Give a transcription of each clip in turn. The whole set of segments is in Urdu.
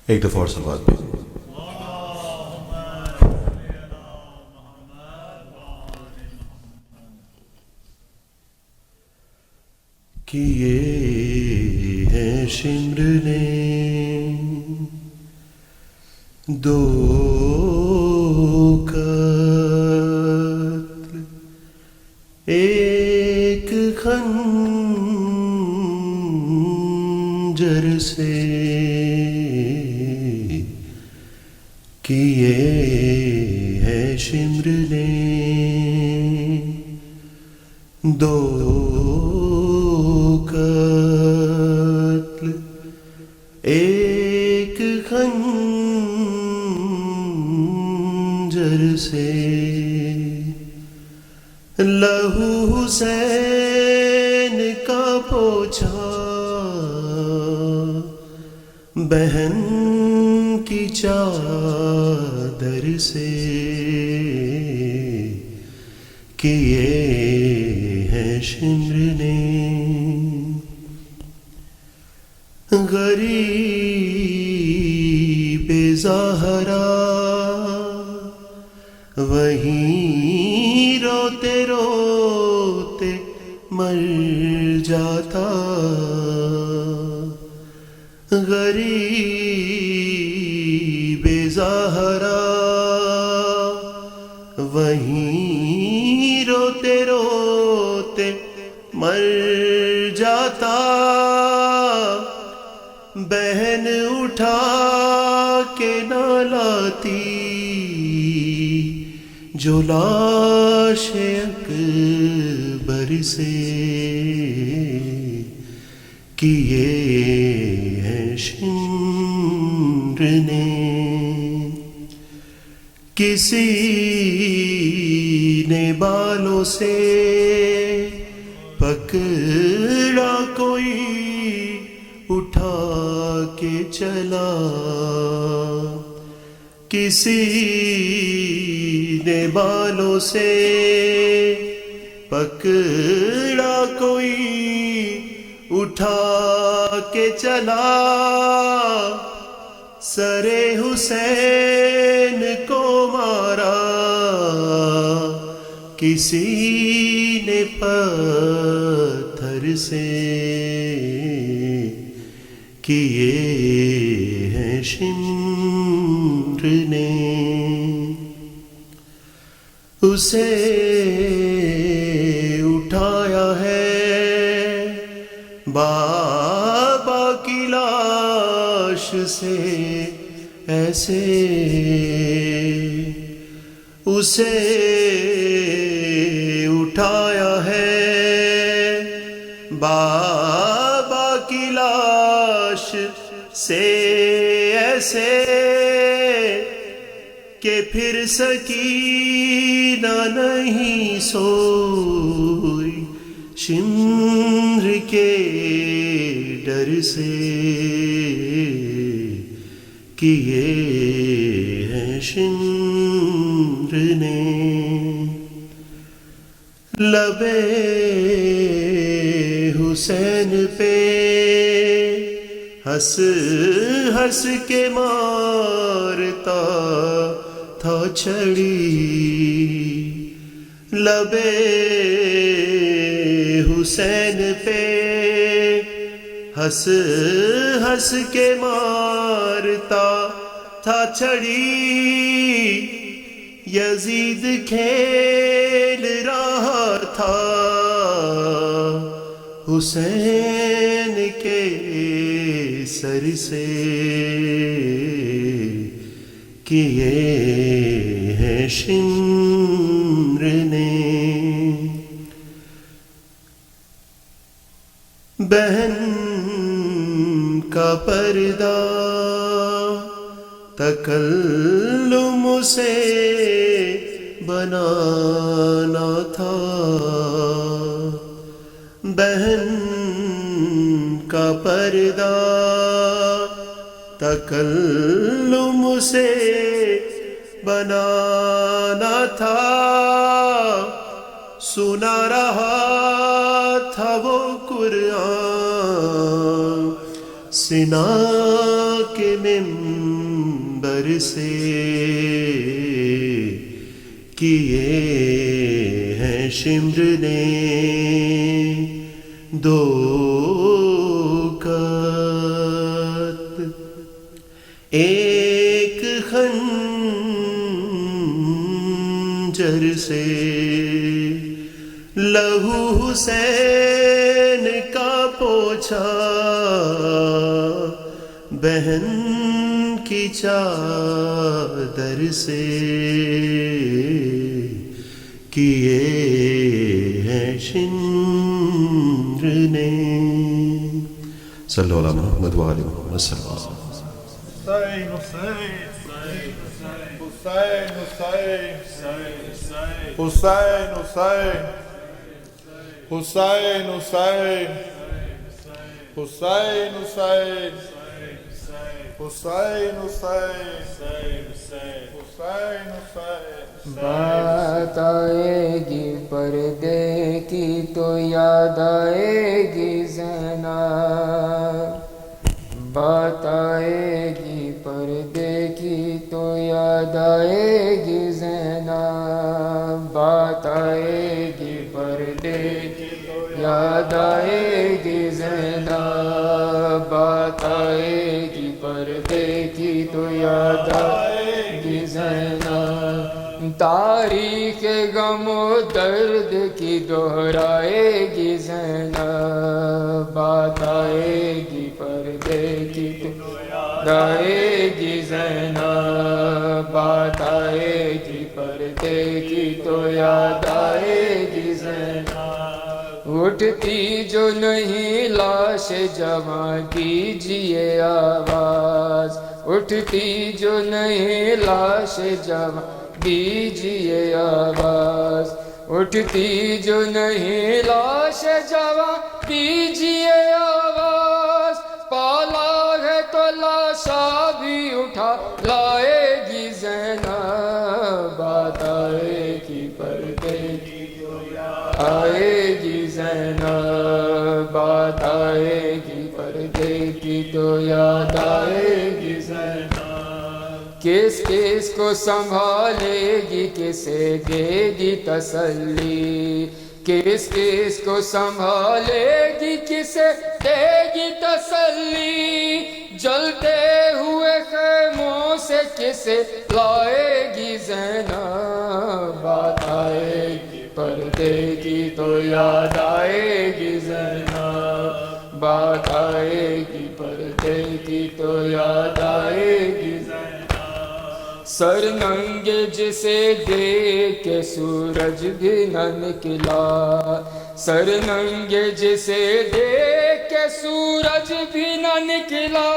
ایک دفعہ اور صلوات پہ کیے ہیں شمر نے دو قتل ایک خنجر سے کیے ہیں شمر نے دو قتل ایک خنجر سے لہو حسین کا پوچھا بہن کی چادر سے کیے ہیں شمر نے غریب زہرا وہیں روتے روتے مر جاتا غریب زہرا وہیں روتے روتے مر جاتا بہن اٹھا کے نہ لاتی جو لاش اکبر سے کیے ہیں شمر نے کسی نے بالوں سے پکڑا کوئی اٹھا کے چلا کسی نے بالوں سے پکڑا کوئی اٹھا کے چلا سر حسین کو مارا کسی نے پتھر سے کیے ہیں شمر نے اسے اٹھایا ہے بابا کی لاش سے ایسے اسے اٹھایا ہے بابا کی لاش سے ایسے کہ پھر سکینہ نہیں سوئی شمر کے ڈر سے کیے ہیں شمر نے لبے حسین پہ ہنس ہنس کے مارتا تھا چھڑی لبے حسین پہ ہنس ہنس کے مارتا تھا چھڑی یزید کھیل رہا تھا حسین کے سر سے کیے ہیں شمر نے بہن کا پردہ تکلم سے بنانا تھا بہن کا پردہ تکلم سے بنانا تھا سنا رہا تھا وہ قرآن سنا کے منبر سے کیے ہیں شمر نے دو قط ایک خنجر سے لہو حسین کا پوچھا بہن کی چادر سے کیے ہیں شمر نے صلی اللہ علیہ محمد وآلہ محمد صلی اللہ علیہ وسلم. حسین حسین حسین حسین حسین حسین حسین حسین حسین حسین بات آئے گی پردے کی تو یاد آئے گی زینب بات آئے گی پردے کی تو یاد آئے گی زینب بات آئے گی پردے کی تو یاد آئے گی زینب بات آئے گی پردے کی تو یاد آئے گی زینب تاریخ غم و درد کی دہرائے گی زینب بات آئے گی پردے کی تو یاد آئے گی زینب بات آئے گی پردے کی تو یاد آئے گی زینب اٹھتی جو نہیں لاش جواں کیجیے آواز اٹھتی جو نہیں لاش جواں دیجیے آواز اٹھتی جو نہیں لاش جواں دیجیے آواز پالا ہے تو لاشا بھی اٹھا لائے گی زینب بات آئے گی پردے کی تو یاد آئے گی زینب بات آئے گی پردے کی تو یاد آئے گی زینب کس کس کو سنبھالے گی کسے دے گی تسلی کس کس کو سنبھالے گی کسے دے گی تسلی جلتے ہوئے خیموں سے کسے لائے گی زینب بات آئے گی پردے کی تو یاد آئے گی زینب بات آئے گی پردے کی تو یاد آئے گی زینب سر ننگے جسے دیکھ کے سورج بھی نہ نکلا سر ننگے جسے دیکھ کے سورج بھی نہ نکلا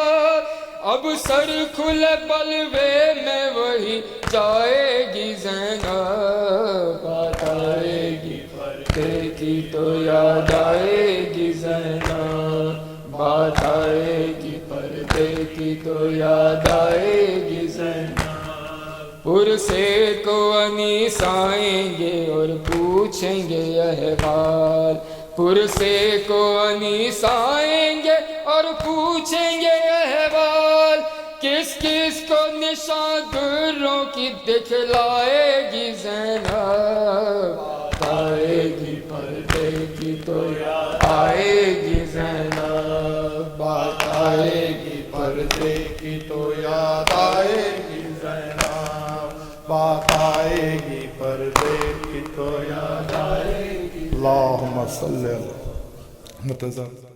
اب سر کھلے بلوے میں وہی جائے گی زینب بات آئے گی پردے کی تو یاد آئے گی زینب بات آئے گی پردے کی تو یاد آئے گی زینب پرسے کو انیس آئیں گے اور پوچھیں گے احوال پرسے کو انیس آئیں گے اور پوچھیں گے احوال کس کس کو نشان دروں کی دکھلائے گی زینب آئے گی پردے کی تو یاد آئے گی زینب بات آئے گی پردے کی تو یاد آئے گی زینب بات آئے گی پردے کی تو یاد آئے گی. اللہم صلی اللہ